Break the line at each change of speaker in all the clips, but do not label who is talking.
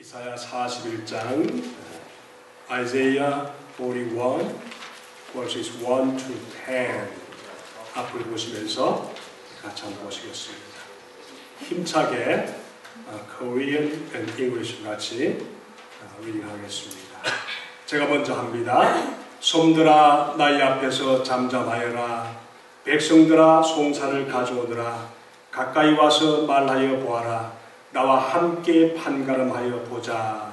이사야 41장 Isaiah 41 verses 1 to 10 앞을 보시면서 같이 한번 보시겠습니다. 힘차게 Korean and English 같이 리딩하겠습니다. 제가 먼저 합니다. 솜들아 나의 앞에서 잠잠하여라. 백성들아 송사를 가져오너라. 가까이 와서 말하여 보아라. 나와 함께 판가름하여 보자.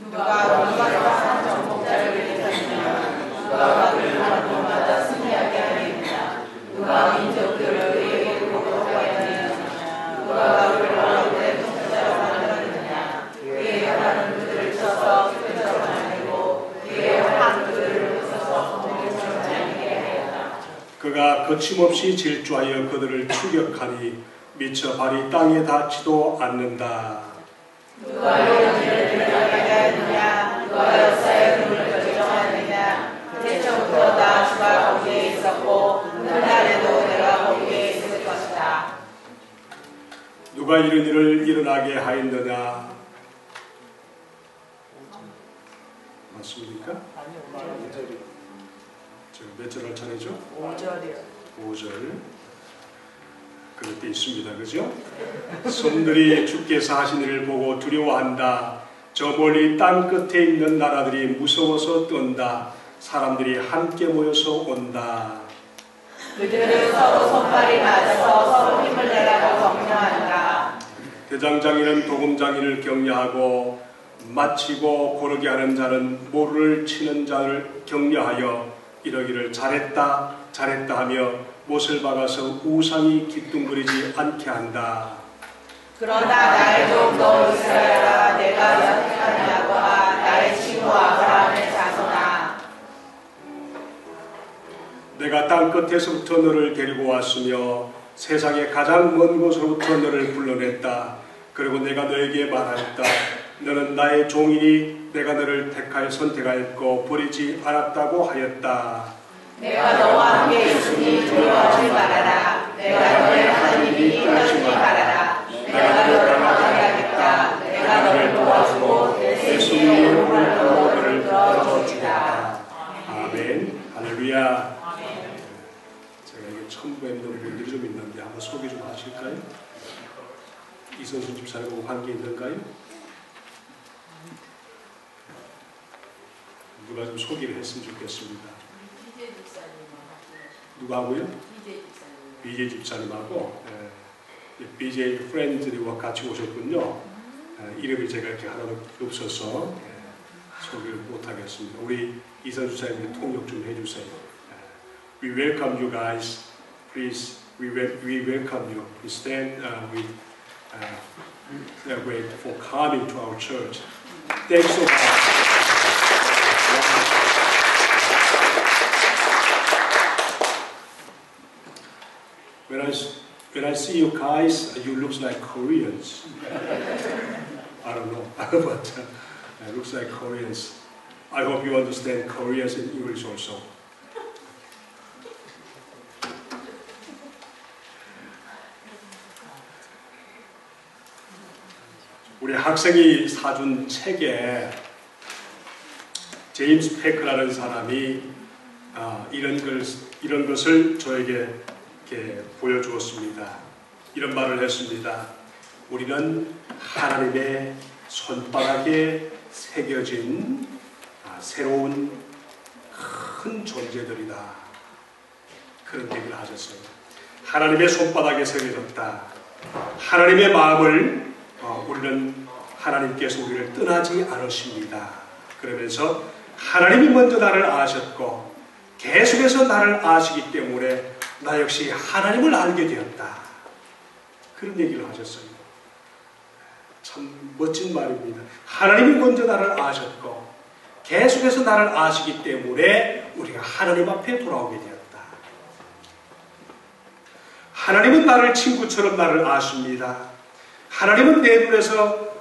누가 우리가 정복자를 일으켰느냐. 누가 그를 반동마다 승리하게 하리느냐. 누가 민족들을 그에게 보고하게 하느냐. 누가 그를 왕국의 통치자로 만들었느냐. 그의 혈안은 그들을 쳐서 끄적을 만들고 그의 혈안은 그들을 부숴서 성공에서 잘리게 하였다.
그가 거침없이 질주하여 그들을 추격하니 미쳐 발이 땅에 닿지도 않는다.
누가 이런 일을 일어나게 하느냐. 누가 역사의 흐름을 결정하느냐. 태초부터 나 주가 거기에 있었고 그날에도 내가 거기에 있을 것이다.
누가 이런 일을 일어나게 하였느냐? 맞습니까?
아니요, 5절이요.
제가 몇 절을 차례죠?
5절이요.
5절. 그럴 때 있습니다. 그죠? 솜들이 주께서 하신 일을 보고 두려워한다. 저 멀리 땅 끝에 있는 나라들이 무서워서 떤다. 사람들이 함께 모여서 온다.
그들은 서로 손발이 맞아서 서로 힘을 내라고 격려한다.
대장장이는 도금장이를 격려하고 마치고 고르게 하는 자는 모를 치는 자를 격려하여 이러기를 잘했다 잘했다 하며 못을 박아서 우상이 기뚱거리지 않게 한다.
그러나 나의 종 너 이스라엘아 내가 선택한 야곱아 나의 친구 아브라함의 자손아.
내가 땅 끝에서부터 너를 데리고 왔으며 세상의 가장 먼 곳으로부터 너를 불러냈다. 그리고 내가 너에게 말하였다. 너는 나의 종이니 내가 너를 택하여 선택하였고 버리지 않았다고 하였다.
내가 너와 함께 있으니 두려워하지 말아라. 내가 너의 하나님이니 떨지 말아라. 내가 너를 강하겠다. 내가 너를 도와주고 내 손에 몸을 들어 너를 들어주리라.
아멘. 할렐루야. 제가 이게 처음 뵙는 분들이 좀 있는데 한번 소개 좀 하실까요? 이선수 집사님하고 관계 있는가요? 누가 좀 소개를 했으면 좋겠습니다. 누가 하고요? BJ 집사님하고 BJ 프렌즈들과 같이 오셨군요. 이름이 제가 이렇게 하나도 없어서 소개를 못하겠습니다. 우리 이선수 사님이 통역 좀 해주세요. We welcome you guys. Please, we welcome you. Please stand with great for coming to our church. Thanks so much. When I see you guys, you look like Koreans. I don't know, but it looks like Koreans. I hope you understand Koreans and English also. 우리 학생이 사준 책에 제임스 패크라는 사람이 이런 것을 저에게 이렇게 보여주었습니다. 이런 말을 했습니다. 우리는 하나님의 손바닥에 새겨진 새로운 큰 존재들이다. 그런 얘기를 하셨어요. 하나님의 손바닥에 새겨졌다. 하나님의 마음을 우리는 하나님께서 우리를 떠나지 않으십니다. 그러면서 하나님이 먼저 나를 아셨고 계속해서 나를 아시기 때문에 나 역시 하나님을 알게 되었다. 그런 얘기를 하셨어요. 참 멋진 말입니다. 하나님이 먼저 나를 아셨고 계속해서 나를 아시기 때문에 우리가 하나님 앞에 돌아오게 되었다. 하나님은 나를 친구처럼 나를 아십니다. 하나님은 내 눈에서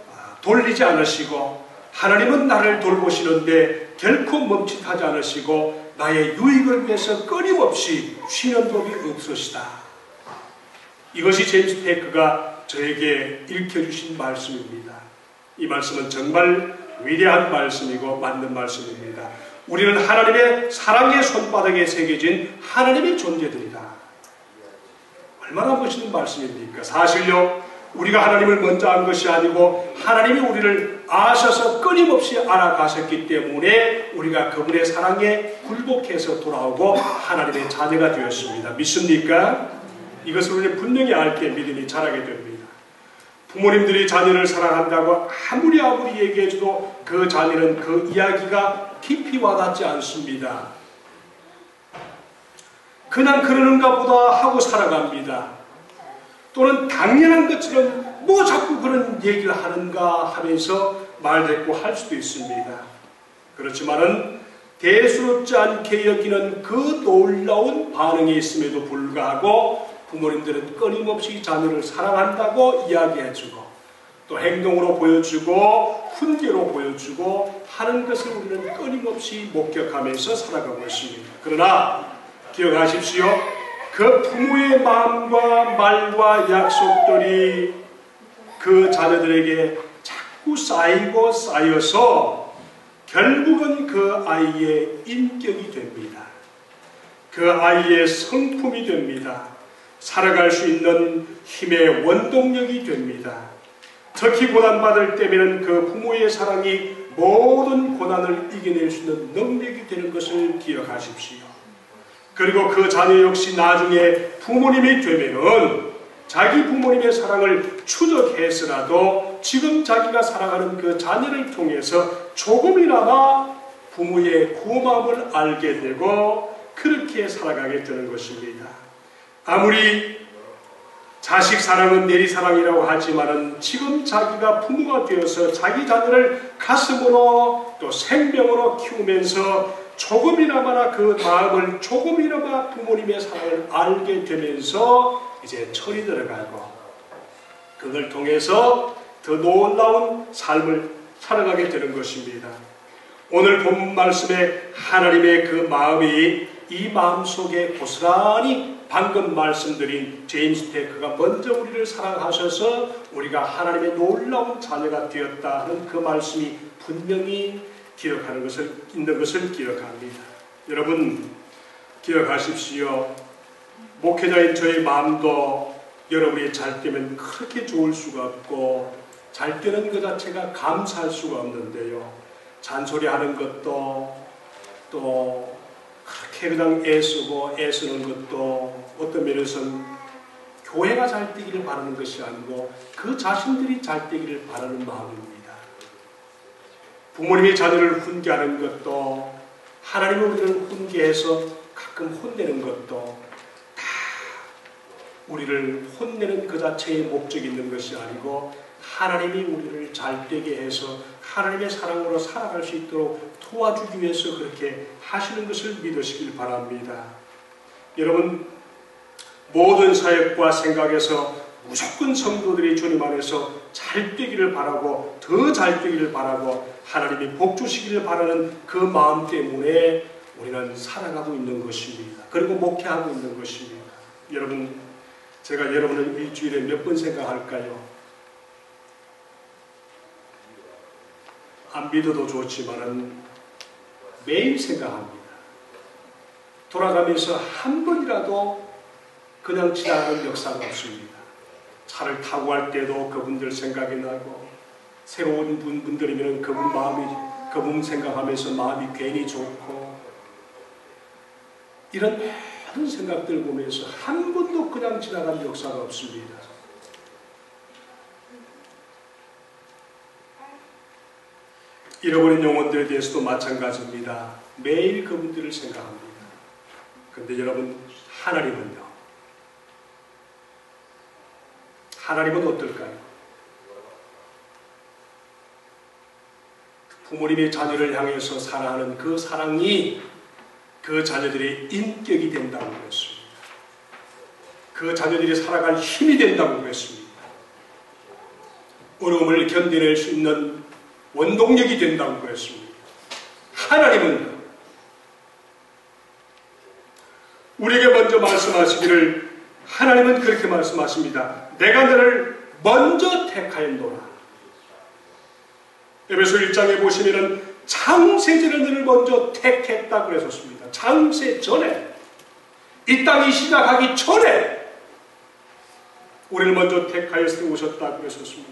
돌리지 않으시고 하나님은 나를 돌보시는데 결코 멈칫하지 않으시고 나의 유익을 위해서 끊임없이 쉬는 법이 없으시다. 이것이 제임스 패크가 저에게 일깨주신 말씀입니다. 이 말씀은 정말 위대한 말씀이고 맞는 말씀입니다. 우리는 하나님의 사랑의 손바닥에 새겨진 하나님의 존재들이다. 얼마나 멋있는 말씀입니까? 사실요, 우리가 하나님을 먼저 안 것이 아니고 하나님이 우리를 아셔서 끊임없이 알아가셨기 때문에 우리가 그분의 사랑에 굴복해서 돌아오고 하나님의 자녀가 되었습니다. 믿습니까? 이것을 우리 분명히 알 때 믿음이 자라게 됩니다. 부모님들이 자녀를 사랑한다고 아무리 얘기해줘도 그 자녀는 그 이야기가 깊이 와닿지 않습니다. 그냥 그러는가 보다 하고 살아갑니다. 또는 당연한 것처럼 뭐 자꾸 그런 얘기를 하는가 하면서 말대꾸할 수도 있습니다. 그렇지만은 대수롭지 않게 여기는 그 놀라운 반응이 있음에도 불구하고 부모님들은 끊임없이 자녀를 사랑한다고 이야기해주고 또 행동으로 보여주고 훈계로 보여주고 하는 것을 우리는 끊임없이 목격하면서 살아가고 있습니다. 그러나 기억하십시오. 그 부모의 마음과 말과 약속들이 그 자녀들에게 자꾸 쌓이고 쌓여서 결국은 그 아이의 인격이 됩니다. 그 아이의 성품이 됩니다. 살아갈 수 있는 힘의 원동력이 됩니다. 특히 고난받을 때면 그 부모의 사랑이 모든 고난을 이겨낼 수 있는 능력이 되는 것을 기억하십시오. 그리고 그 자녀 역시 나중에 부모님이 되면은 자기 부모님의 사랑을 추적해서라도 지금 자기가 살아가는 그 자녀를 통해서 조금이나마 부모의 고마움을 알게 되고 그렇게 살아가게 되는 것입니다. 아무리 자식 사랑은 내리사랑이라고 하지만은 지금 자기가 부모가 되어서 자기 자녀를 가슴으로 또 생명으로 키우면서 조금이나마 그 마음을 조금이나마 부모님의 사랑을 알게 되면서 이제 철이 들어가고 그걸 통해서 더 놀라운 삶을 살아가게 되는 것입니다. 오늘 본 말씀에 하나님의 그 마음이 이 마음 속에 고스란히 방금 말씀드린 제임스 테크가 먼저 우리를 사랑하셔서 우리가 하나님의 놀라운 자녀가 되었다 하는 그 말씀이 분명히 기억하는 것을 있는 것을 기억합니다. 여러분 기억하십시오. 목회자인 저의 마음도 여러분이 잘 때면 그렇게 좋을 수가 없고 잘 때는 그 자체가 감사할 수가 없는데요. 잔소리하는 것도 또 그렇게 그냥 애쓰고 애쓰는 것도 어떤 면에서는 교회가 잘 되기를 바라는 것이 아니고 그 자신들이 잘 되기를 바라는 마음입니다. 부모님이 자녀를 훈계하는 것도 하나님을 우리를 훈계해서 가끔 혼내는 것도 다 우리를 혼내는 그 자체의 목적이 있는 것이 아니고 하나님이 우리를 잘되게 해서 하나님의 사랑으로 살아갈 수 있도록 도와주기 위해서 그렇게 하시는 것을 믿으시길 바랍니다. 여러분 모든 사역과 생각에서 무조건 성도들이 주님 안에서 잘되기를 바라고 더 잘되기를 바라고 하나님이 복 주시기를 바라는 그 마음 때문에 우리는 살아가고 있는 것입니다. 그리고 목회하고 있는 것입니다. 여러분 제가 여러분을 일주일에 몇 번 생각할까요? 안 믿어도 좋지만은 매일 생각합니다. 돌아가면서 한 번이라도 그냥 지나가는 역사가 없습니다. 차를 타고 갈 때도 그분들 생각이 나고 새로운 분들이면 그분 생각하면서 마음이 괜히 좋고 이런 모든 생각들 보면서 한 번도 그냥 지나간 역사가 없습니다. 잃어버린 영혼들에 대해서도 마찬가지입니다. 매일 그분들을 생각합니다. 그런데 여러분 하나님은요? 하나님은 어떨까요? 부모님의 자녀를 향해서 사랑하는 그 사랑이 그 자녀들의 인격이 된다고 그랬습니다. 그 자녀들이 살아갈 힘이 된다고 그랬습니다. 어려움을 견뎌낼 수 있는 원동력이 된다고 그랬습니다. 하나님은 우리에게 먼저 말씀하시기를 하나님은 그렇게 말씀하십니다. 내가 너를 먼저 택하였노라. 에베소 1장에 보시면은 창세전에 너를 먼저 택했다 그랬었습니다. 창세 전에, 이 땅이 시작하기 전에 우리를 먼저 택하여 세우셨다 그랬었습니다.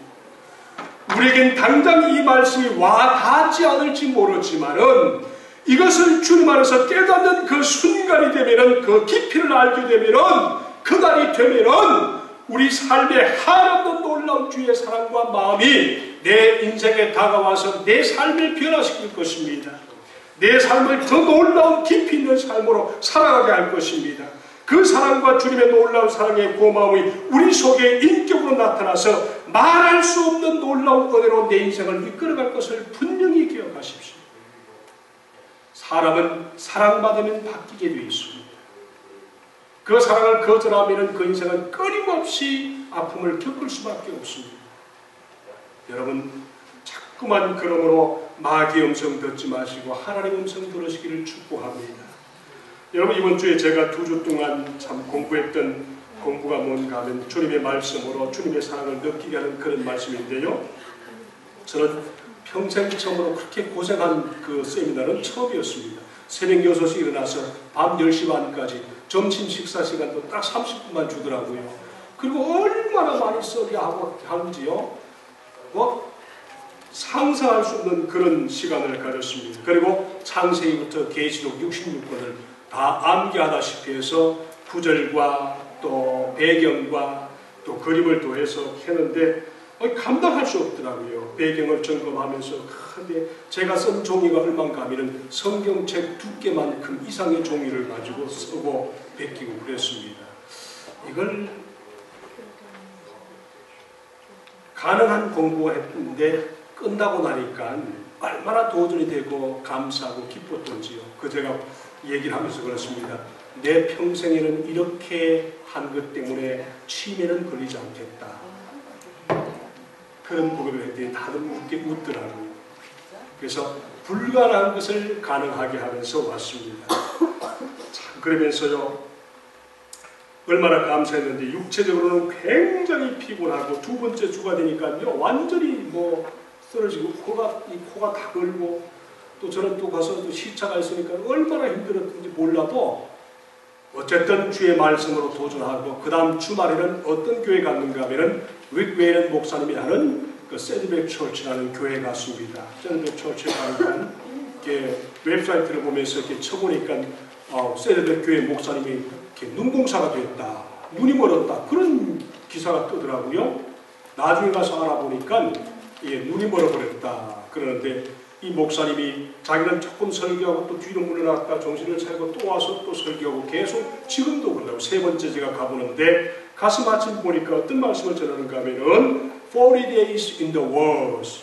우리에겐 당장 이 말씀이 와 닿지 않을지 모르지만은 이것을 주님 안에서 깨닫는 그 순간이 되면은, 그 깊이를 알게 되면은, 그날이 되면은 우리 삶에 한없는 놀라운 주의 사랑과 마음이 내 인생에 다가와서 내 삶을 변화시킬 것입니다. 내 삶을 더 놀라운 깊이 있는 삶으로 살아가게 할 것입니다. 그 사랑과 주님의 놀라운 사랑의 고마움이 우리 속에 인격으로 나타나서 말할 수 없는 놀라운 은혜로 내 인생을 이끌어갈 것을 분명히 기억하십시오. 사람은 사랑받으면 바뀌게 되어 있습니다. 그 사랑을 거절하면 그 인생은 끊임없이 아픔을 겪을 수밖에 없습니다. 여러분, 자꾸만 그러므로 마귀의 음성 듣지 마시고 하나님의 음성 들으시기를 축복합니다. 여러분, 이번 주에 제가 2주 동안 참 공부했던 공부가 뭔가 하면 주님의 말씀으로 주님의 사랑을 느끼게 하는 그런 말씀인데요. 저는 평생 처음으로 그렇게 고생한 그 세미나는 처음이었습니다. 새벽 6시 일어나서 밤 10시 반까지 점심 식사 시간도 딱 30분만 주더라고요. 그리고 얼마나 많이 써야 하고 하는지요. 뭐 상상할 수 없는 그런 시간을 가졌습니다. 그리고 창세기부터 계시록 66권을 다 암기하다시피 해서 구절과 또 배경과 또 그림을 더해서 했는데 감당할 수 없더라고요. 배경을 점검하면서. 근데 제가 쓴 종이가 얼마인가 하면 성경책 두께만큼 이상의 종이를 가지고 쓰고 베끼고 그랬습니다. 이걸 가능한 공부가 했는데 끝나고 나니까 얼마나 도전이 되고 감사하고 기뻤던지요. 그 제가 얘기를 하면서 그렇습니다. 내 평생에는 이렇게 한 것 때문에 치매는 걸리지 않겠다. 그런 고백을 했더니 다들 웃더라고요. 그래서 불가능한 것을 가능하게 하면서 왔습니다. 참 그러면서요, 얼마나 감사했는데 육체적으로는 굉장히 피곤하고 두 번째 주가 되니까요 완전히 뭐 쓰러지고 코가 다 걸고, 또 저는 또 가서 또 시차가 있으니까 얼마나 힘들었는지 몰라도 어쨌든 주의 말씀으로 도전하고, 그 다음 주말에는 어떤 교회 갔는가 하면은 릭 웨일런 목사님이 하는 그 세드백 처치라는 교회에 갔습니다. 세드백 처치에 가니까 이렇게 웹사이트를 보면서 이렇게 쳐보니까 세드백 교회 목사님이 이렇게 눈공사가 됐다, 눈이 멀었다, 그런 기사가 뜨더라고요. 나중에 가서 알아보니까 눈이 멀어버렸다 그러는데, 이 목사님이 자기는 조금 설교하고 또 뒤로 물러났다 정신을 차리고 또 와서 또 설교하고 계속 지금도 그러고, 세 번째 제가 가보는데 가서 마침 보니까 어떤 말씀을 전하는가 하면은 40 days in the wars,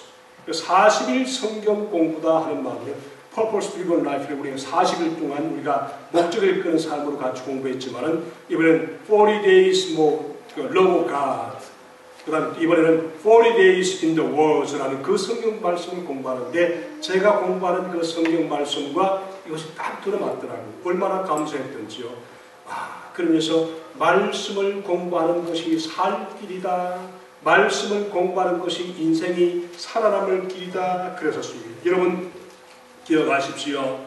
40일 성경 공부다 하는 말이에요. Purpose driven life를 우리가 40일 동안 우리가 목적을 끄는 삶으로 같이 공부했지만은, 이번엔 40 days love of God, 그 다음 이번에는 40 days in the wars라는 그 성경 말씀을 공부하는데, 제가 공부하는 그 성경 말씀과 이것이 딱 들어맞더라고요. 얼마나 감사했던지요. 그러면서 말씀을 공부하는 것이 살 길이다, 말씀을 공부하는 것이 인생이 살아남을 길이다 그랬었습니다. 여러분 기억하십시오.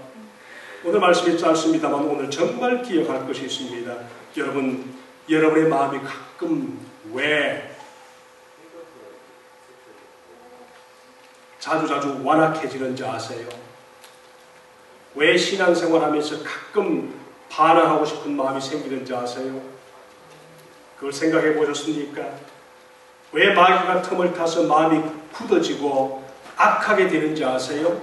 오늘 말씀이 짧습니다만 오늘 정말 기억할 것이 있습니다. 여러분의 마음이 가끔 왜 자주 완악해지는지 아세요? 왜 신앙생활하면서 가끔 반항하고 싶은 마음이 생기는지 아세요? 그걸 생각해 보셨습니까? 왜 마귀가 틈을 타서 마음이 굳어지고 악하게 되는지 아세요?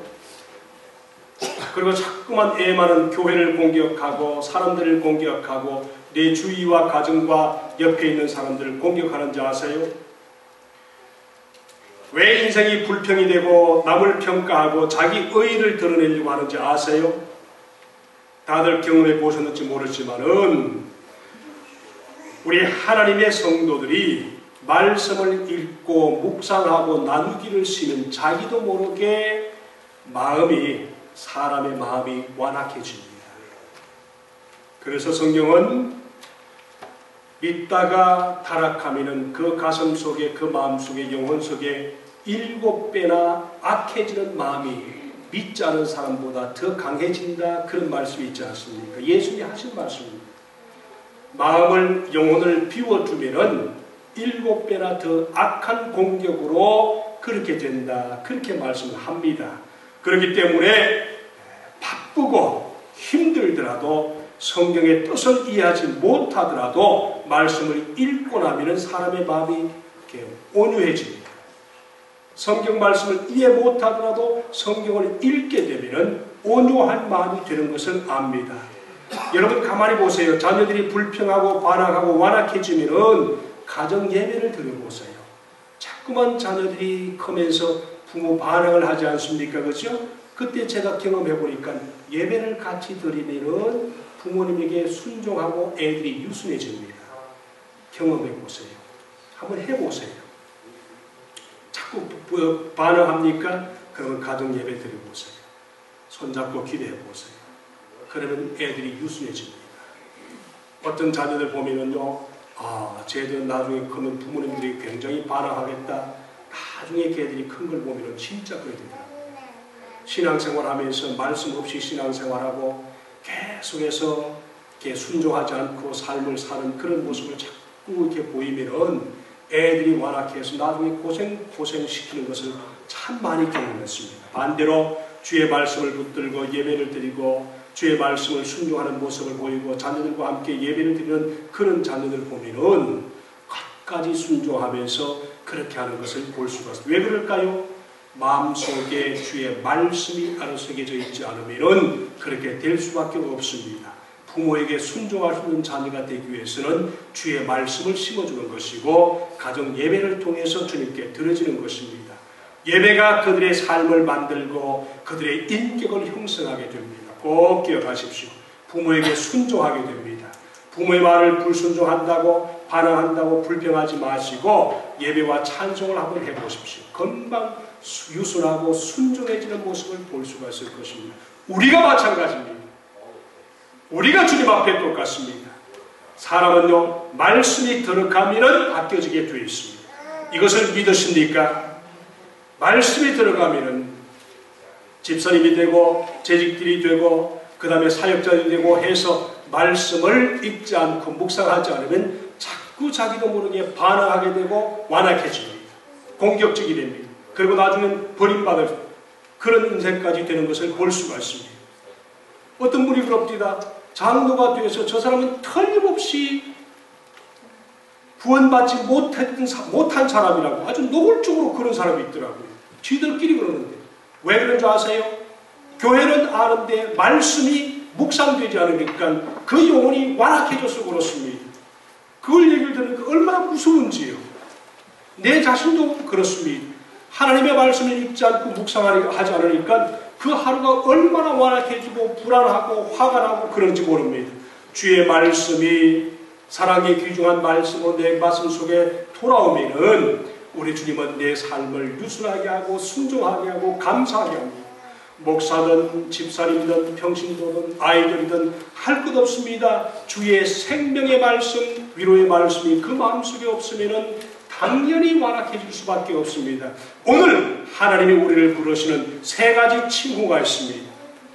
그리고 자꾸만 애많은 교회를 공격하고 사람들을 공격하고 내 주위와 가정과 옆에 있는 사람들을 공격하는지 아세요? 왜 인생이 불평이 되고 남을 평가하고 자기 의의를 드러내려고 하는지 아세요? 다들 경험해 보셨는지 모르지만은 우리 하나님의 성도들이 말씀을 읽고 묵상하고 나누기를 쉬면 자기도 모르게 사람의 마음이 완악해집니다. 그래서 성경은 믿다가 타락하면은 그 가슴 속에, 그 마음 속에, 영혼 속에 7배나 악해지는 마음이 믿지 않은 사람보다 더 강해진다. 그런 말씀이 있지 않습니까? 예수님이 하신 말씀입니다. 마음을, 영혼을 비워두면은 7배나 더 악한 공격으로 그렇게 된다. 그렇게 말씀을 합니다. 그렇기 때문에 바쁘고 힘들더라도 성경의 뜻을 이해하지 못하더라도 말씀을 읽고 나면 사람의 마음이 이렇게 온유해집니다. 성경 말씀을 이해 못하더라도 성경을 읽게 되면 온유한 마음이 되는 것을 압니다. 여러분 가만히 보세요. 자녀들이 불평하고 반항하고 완악해지면 가정 예배를 드려보세요. 자꾸만 자녀들이 크면서 부모 반항을 하지 않습니까? 그렇죠? 그때 제가 경험해 보니까 예배를 같이 드리면 부모님에게 순종하고 애들이 유순해집니다. 경험해 보세요. 한번 해보세요. 자꾸 반항합니까? 그러면 가정 예배 드려보세요. 손잡고 기도해 보세요. 그러면 애들이 유순해집니다. 어떤 자녀들 보면은요, 쟤들 나중에 크면 부모님들이 굉장히 반항하겠다. 나중에 걔들이 큰 걸 보면은 진짜 그래 되더라고요. 신앙생활 하면서 말씀 없이 신앙생활하고 계속해서 이렇게 순종하지 않고 삶을 사는 그런 모습을 자꾸 이렇게 보이면은 애들이 완악해서 나중에 고생시키는 것을 참 많이 경험했습니다. 반대로 주의 말씀을 붙들고 예배를 드리고 주의 말씀을 순종하는 모습을 보이고 자녀들과 함께 예배를 드리는 그런 자녀들 보면은 끝까지 순종하면서 그렇게 하는 것을 볼 수가 있습니다. 왜 그럴까요? 마음속에 주의 말씀이 알아서겨져 있지 않으면 그렇게 될 수밖에 없습니다. 부모에게 순종할 수 있는 자녀가 되기 위해서는 주의 말씀을 심어주는 것이고 가정 예배를 통해서 주님께 드려지는 것입니다. 예배가 그들의 삶을 만들고 그들의 인격을 형성하게 됩니다. 꼭 기억하십시오. 부모에게 순종하게 됩니다. 부모의 말을 불순종한다고 반항한다고 불평하지 마시고 예배와 찬송을 한번 해보십시오. 금방 유순하고 순종해지는 모습을 볼 수가 있을 것입니다. 우리가 마찬가지입니다. 우리가 주님 앞에 똑같습니다. 사람은요, 말씀이 들어가면 바뀌어지게 되어 있습니다. 이것을 믿으십니까? 말씀이 들어가면 집사님이 되고 재직들이 되고 그 다음에 사역자들이 되고 해서 말씀을 읽지 않고 묵상하지 않으면 자꾸 자기도 모르게 반항하게 되고 완악해집니다. 공격적이 됩니다. 그리고 나중엔 버림받을 그런 인생까지 되는 것을 볼 수가 있습니다. 어떤 분이 그럽니다. 장로가 되어서 저 사람은 틀림없이 구원받지 못한 사람이라고 아주 노골적으로 그런 사람이 있더라고요. 지들끼리 그러는데 왜 그런 줄 아세요? 교회는 아는데 말씀이 묵상되지 않으니까 그 영혼이 완악해져서 그렇습니다. 그걸 얘기를 들으니까 얼마나 무서운지요. 내 자신도 그렇습니다. 하나님의 말씀을 읽지 않고 묵상하지 않으니까 그 하루가 얼마나 완악해지고 불안하고 화가 나고 그런지 모릅니다. 주의 말씀이 사랑의 귀중한 말씀으로 내 가슴 속에 돌아오면은 우리 주님은 내 삶을 유순하게 하고 순종하게 하고 감사하게 합니다. 목사든 집사님이든 평신도든 아이들이든 할 것 없습니다. 주의 생명의 말씀, 위로의 말씀이 그 마음속에 없으면은 당연히 완악해질 수밖에 없습니다. 오늘 하나님이 우리를 부르시는 세 가지 칭호가 있습니다.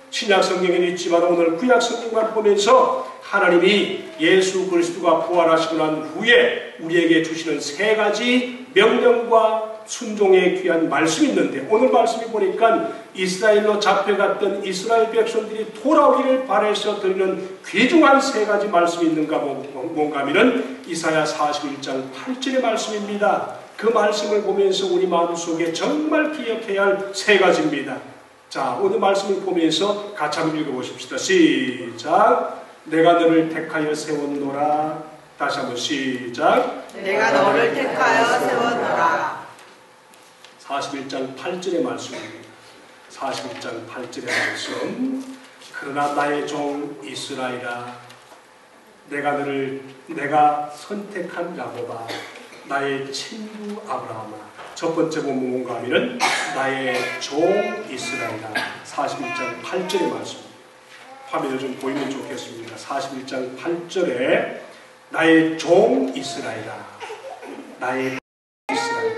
신약 성경에는 있지만 오늘 구약 성경만 보면서 하나님이 예수 그리스도가 부활하시고 난 후에 우리에게 주시는 세 가지 명령과 순종의 귀한 말씀이 있는데 오늘 말씀이 보니까 이스라엘로 잡혀갔던 이스라엘 백성들이 돌아오기를 바라서 드리는 귀중한 세 가지 말씀이 있는가 뭔가 하면은 이사야 41장 8절의 말씀입니다. 그 말씀을 보면서 우리 마음속에 정말 기억해야 할 세 가지입니다. 자, 오늘 말씀을 보면서 같이 한번 읽어보십시다. 시작. 내가 너를 택하여 세웠노라. 다시 한번 시작.
내가 너를 택하여 세웠노라.
41장 8절의 말씀입니다. 41장 8절의 말씀. 그러나 나의 종 이스라엘아, 내가 선택한 야곱아, 나의 친구 아브라함아. 첫 번째 본문 뭔가 하면은 나의 종 이스라엘아. 41장 8절의 말씀. 화면을 좀 보이면 좋겠습니다. 41장 8절에 나의 종 이스라엘아, 나의 이스라엘아.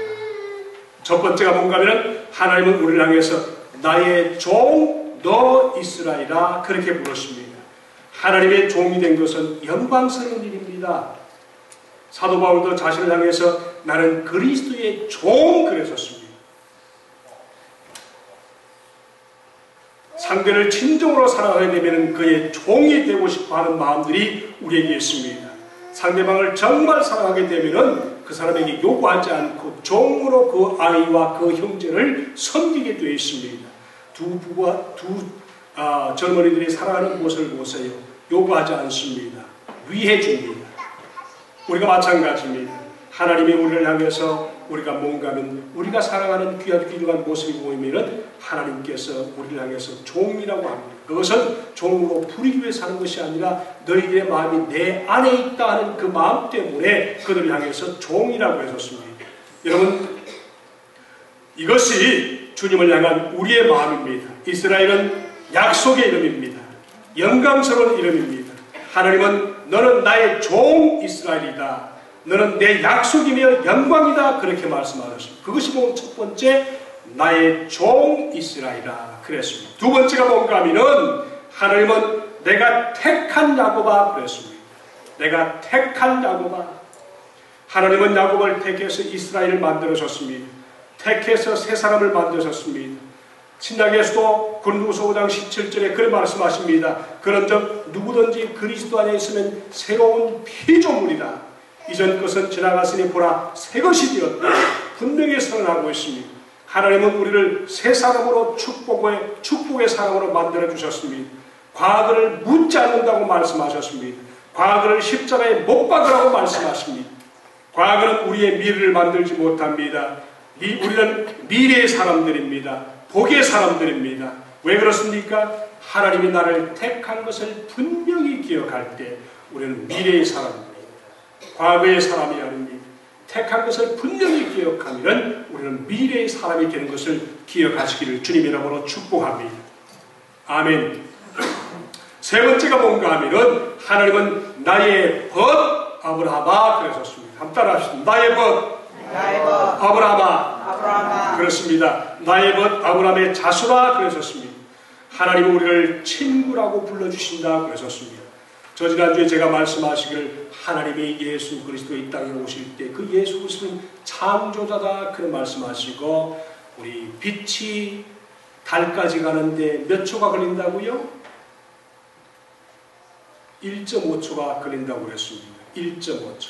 첫 번째가 뭔가 하면 하나님은 우리를 향해서 나의 종 너 이스라엘아 그렇게 부르십니다. 하나님의 종이 된 것은 영광스러운 일입니다. 사도 바울도 자신을 향해서 나는 그리스도의 종 그랬었습니다. 상대를 진정으로 사랑하게 되면 그의 종이 되고 싶어하는 마음들이 우리에게 있습니다. 상대방을 정말 사랑하게 되면 그 사람에게 요구하지 않고 종으로 그 아이와 그 형제를 섬기게 되어 있습니다. 두 젊은이들이 사랑하는 모습을 보세요. 요구하지 않습니다. 위해 줍니다. 우리가 마찬가지입니다. 하나님이 우리를 향해서 우리가 뭔가는 우리가 사랑하는 귀중한 모습이 보이면 하나님께서 우리를 향해서 종이라고 합니다. 그것은 종으로 부리기 위해 사는 것이 아니라 너희들의 마음이 내 안에 있다 하는 그 마음 때문에 그들을 향해서 종이라고 해줬습니다. 여러분, 이것이 주님을 향한 우리의 마음입니다. 이스라엘은 약속의 이름입니다. 영광스러운 이름입니다. 하나님은 너는 나의 종 이스라엘이다. 너는 내 약속이며 영광이다. 그렇게 말씀하셨습니다. 그것이 첫 번째 나의 종 이스라엘이라 그랬습니다. 두 번째가 뭔가 하면은 하나님은 내가 택한 야곱아 그랬습니다. 내가 택한 야곱아. 하나님은 야곱을 택해서 이스라엘을 만들어줬습니다. 택해서 새 사람을 만드셨습니다. 신약에서도 고린도후서 5장 17절에 그런 말씀하십니다. 그런즉 누구든지 그리스도 안에 있으면 새로운 피조물이다. 이전 것은 지나갔으니 보라 새 것이 되었다. 분명히 선언하고 있습니다. 하나님은 우리를 새 사람으로 축복의 사람으로 만들어 주셨습니다. 과거를 묻지 않는다고 말씀하셨습니다. 과거를 십자가에 못 박으라고 말씀하십니다. 과거는 우리의 미래를 만들지 못합니다. 우리는 미래의 사람들입니다. 복의 사람들입니다. 왜 그렇습니까? 하나님이 나를 택한 것을 분명히 기억할 때 우리는 미래의 사람입니다. 과거의 사람이 아닙니다. 택한 것을 분명히 기억하면 우리는 미래의 사람이 되는 것을 기억하시기를 주님의 이름으로 축복합니다. 아멘. 세 번째가 뭔가 하면은 하나님은 나의 벗 아브라함아 그러셨습니다. 한번 따라 합시다. 나의 벗 아브라함아. 그렇습니다. 나의 벗 아브라함의 자수라 그러셨습니다. 하나님은 우리를 친구라고 불러주신다 그러셨습니다. 저 지난주에 제가 말씀하시기를 하나님의 예수 그리스도 이 땅에 오실 때 그 예수 그리스도는 창조자다 그런 말씀하시고 우리 빛이 달까지 가는데 몇 초가 걸린다고요? 1.5초가 걸린다고 그랬습니다. 1.5초.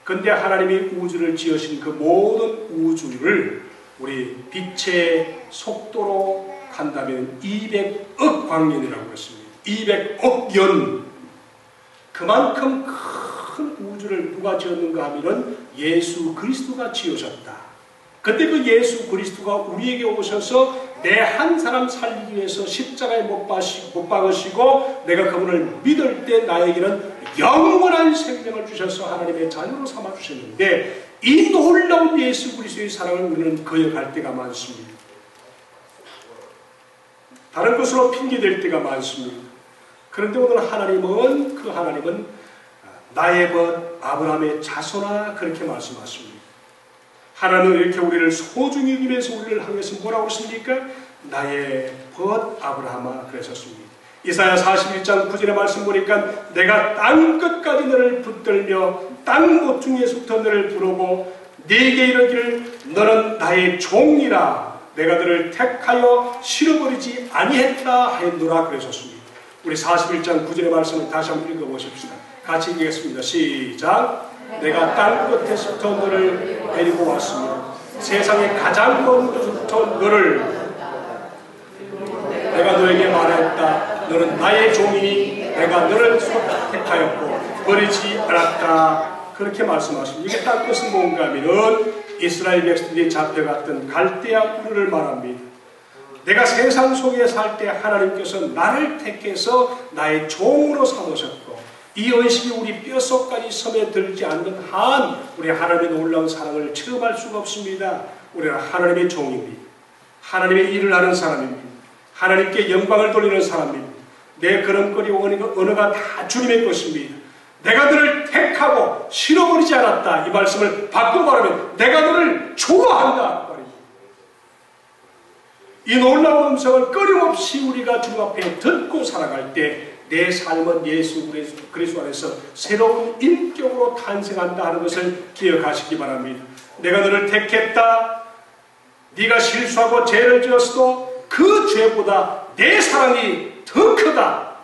근데 하나님이 우주를 지으신 그 모든 우주를 우리 빛의 속도로 간다면 200억 광년이라고 했습니다. 200억 년. 그만큼 큰 우주를 누가 지었는가 하면은 예수 그리스도가 지으셨다. 근데 그 예수 그리스도가 우리에게 오셔서 내 한 사람 살리기 위해서 십자가에 못 박으시고 내가 그분을 믿을 때 나에게는 영원한 생명을 주셔서 하나님의 자녀로 삼아주셨는데 이 놀라운 예수 그리스도의 사랑을 우리는 거역할 때가 많습니다. 다른 것으로 핑계댈 때가 많습니다. 그런데 오늘 하나님은 나의 벗 아브라함의 자손아 그렇게 말씀하십니다. 하나님은 이렇게 우리를 소중히 여기면서 우리를 향해서 뭐라고 그러십니까? 나의 벗 아브라함아 그러셨습니다. 이사야 41장 9절의 말씀 보니까 내가 땅끝까지 너를 붙들며 땅 모퉁이에서부터 너를 부르고 네게 이르기를 너는 나의 종이라 내가 너를 택하여 실어버리지 아니했다 하였노라 그러셨습니다. 우리 41장 9절의 말씀을 다시 한번 읽어보십시다. 같이 읽겠습니다. 시작. 내가 땅 끝에서부터 너를 데리고 왔으며 세상의 가장 먼 곳부터 너를 내가 너에게 말했다. 너는 나의 종이니 내가 너를 택하였고 버리지 않았다. 그렇게 말씀하십니다. 이게 땅 끝은 뭔가 하면은 이스라엘 백성들이 잡혀갔던 갈대아 우르를 말합니다. 내가 세상 속에 살 때 하나님께서 나를 택해서 나의 종으로 삼으셨고 이 의식이 우리 뼛속까지 스며들지 않는 한 우리 하나님의 놀라운 사랑을 체험할 수가 없습니다. 우리는 하나님의 종입니다. 하나님의 일을 하는 사람입니다. 하나님께 영광을 돌리는 사람입니다. 내 걸음걸이와 언어가 다 주님의 것입니다. 내가 너를 택하고 실어버리지 않았다. 이 말씀을 바꾸고 말하면 내가 너를 좋아한다. 이 놀라운 음성을 끊임없이 우리가 주님 앞에 듣고 살아갈 때 내 삶은 예수 그리스도 안에서 새로운 인격으로 탄생한다 하는 것을 기억하시기 바랍니다. 내가 너를 택했다. 네가 실수하고 죄를 지었어도 그 죄보다 내 사랑이 더 크다.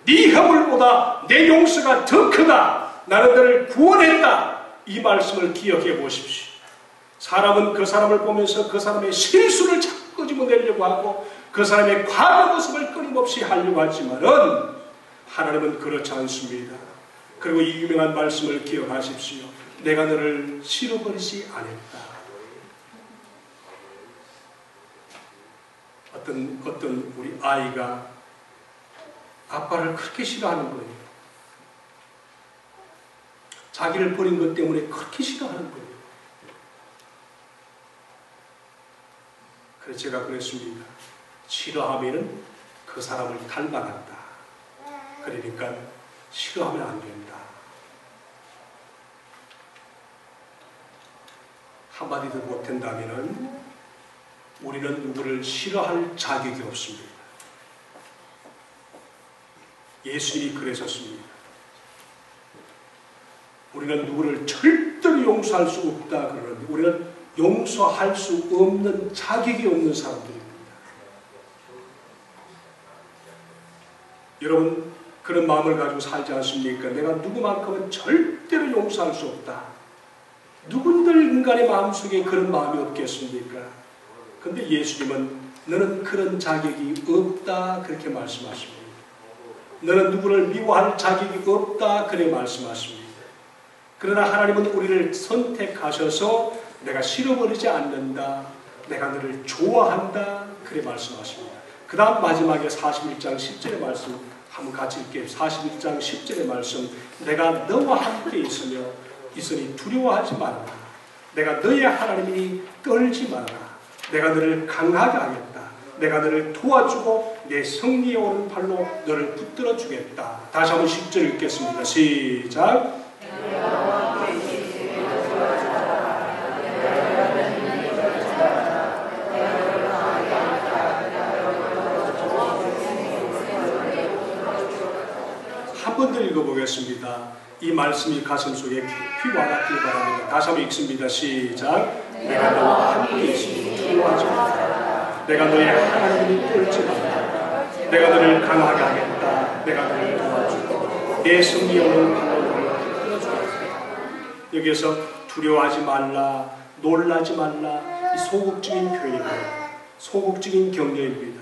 네 허물보다 내 용서가 더 크다. 나는 너를 구원했다. 이 말씀을 기억해 보십시오. 사람은 그 사람을 보면서 그 사람의 실수를 자꾸 집어내려고 하고 그 사람의 과거 모습을 끊임없이 하려고 하지만은 하나님은 그렇지 않습니다. 그리고 이 유명한 말씀을 기억하십시오. 내가 너를 싫어버리지 않았다. 어떤 우리 아이가 아빠를 그렇게 싫어하는 거예요. 자기를 버린 것 때문에 그렇게 싫어하는 거예요. 그래서 제가 그랬습니다. 싫어하면은 그 사람을 닮아간다. 그러니까 싫어하면 안 된다. 한마디 더 못한다면은 우리는 누구를 싫어할 자격이 없습니다. 예수님이 그러셨습니다. 우리는 누구를 절대로 용서할 수 없다 그러는데 우리는 용서할 수 없는 자격이 없는 사람들입니다. 여러분 그런 마음을 가지고 살지 않습니까? 내가 누구만큼은 절대로 용서할 수 없다. 누군들 인간의 마음속에 그런 마음이 없겠습니까? 근데 예수님은 너는 그런 자격이 없다 그렇게 말씀하십니다. 너는 누구를 미워할 자격이 없다 그렇게 말씀하십니다. 그러나 하나님은 우리를 선택하셔서 내가 싫어버리지 않는다. 내가 너를 좋아한다 그렇게 말씀하십니다. 그 다음 마지막에 41장 10절의 말씀 한번 같이 읽게요. 41장 10절의 말씀 내가 너와 함께 있으니 두려워하지 말아라. 내가 너의 하나님이니 떨지 말아라. 내가 너를 강하게 하겠다. 내가 너를 도와주고 내 승리에 오른 팔로 너를 붙들어 주겠다. 다시 한번 10절 읽겠습니다. 시작. 한 번 더 읽어보겠습니다. 이 말씀이 가슴 속에 깊이 와닿길 바랍니다. 다시 한번 읽습니다. 시작. 내가 너와 함께 있으니 두려워하지 말라. 내가 너의 하나님이 떨지 말라. 내가 너를 강하게 하겠다. 내가 너를 도와주고 내 승리에 오는 팔로 너를 붙들어주겠다. 여기에서 두려워하지 말라, 놀라지 말라, 이 소극적인 표현입니다. 소극적인 격려입니다.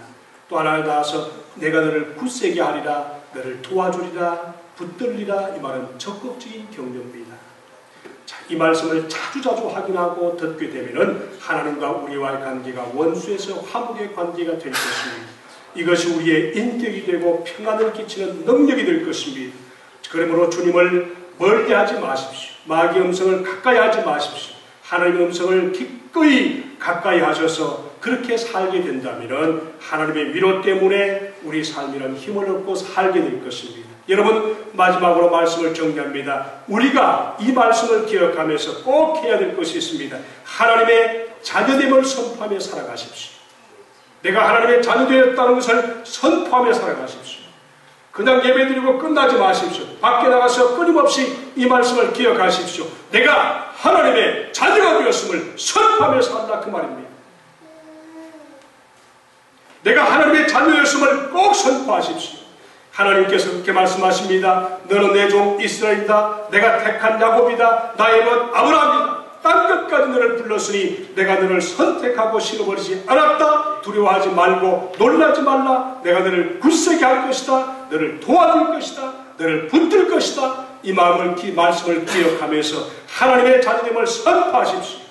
또 하나 나와서 내가 너를 굳세게 하리라, 너를 도와주리라, 붙들리라, 이 말은 적극적인 격려입니다. 자, 이 말씀을 자주자주 확인하고 듣게 되면은 하나님과 우리와의 관계가 원수에서 화목의 관계가 될 것입니다. 이것이 우리의 인격이 되고 평안을 끼치는 능력이 될 것입니다. 그러므로 주님을 멀리하지 마십시오. 마귀의 음성을 가까이 하지 마십시오. 하나님의 음성을 기꺼이 가까이 하셔서 그렇게 살게 된다면 하나님의 위로 때문에 우리 삶이란 힘을 얻고 살게 될 것입니다. 여러분 마지막으로 말씀을 정리합니다. 우리가 이 말씀을 기억하면서 꼭 해야 될 것이 있습니다. 하나님의 자녀됨을 선포하며 살아가십시오. 내가 하나님의 자녀되었다는 것을 선포하며 살아가십시오. 그냥 예배드리고 끝나지 마십시오. 밖에 나가서 끊임없이 이 말씀을 기억하십시오. 내가 하나님의 자녀가 되었음을 선포하며 살라 그 말입니다. 내가 하나님의 자녀였음을 꼭 선포하십시오. 하나님께서 그렇게 말씀하십니다. 너는 내 종 이스라엘이다. 내가 택한 야곱이다. 나의 것 아브라함이다. 땅끝까지 너를 불렀으니 내가 너를 선택하고 싫어버리지 않았다. 두려워하지 말고 놀라지 말라. 내가 너를 굳세게 할 것이다. 너를 도와줄 것이다. 너를 붙들 것이다. 이 말씀을 기억하면서 하나님의 자녀됨을 선포하십시오.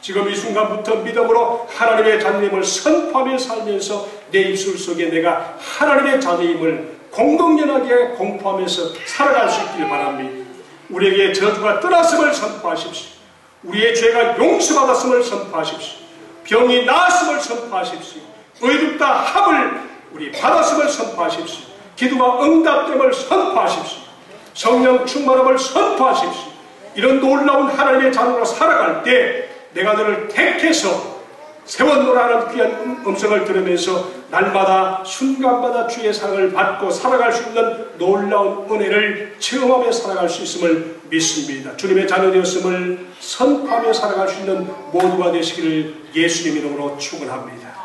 지금 이 순간부터 믿음으로 하나님의 자녀임을 선포하며 살면서 내 입술 속에 내가 하나님의 자녀임을 공동연하게 공포하면서 살아갈 수 있길 바랍니다. 우리에게 저주가 떠났음을 선포하십시오. 우리의 죄가 용서받았음을 선포하십시오. 병이 나았음을 선포하십시오. 의롭다 함을 우리 받았음을 선포하십시오. 기도가 응답됨을 선포하십시오. 성령 충만함을 선포하십시오. 이런 놀라운 하나님의 자녀로 살아갈 때 내가 너를 택해서 세웠노라는 귀한 음성을 들으면서 날마다 순간마다 주의 사랑을 받고 살아갈 수 있는 놀라운 은혜를 체험하며 살아갈 수 있음을 믿습니다. 주님의 자녀 되었음을 선포하며 살아갈 수 있는 모두가 되시기를 예수님 이름으로 축원합니다.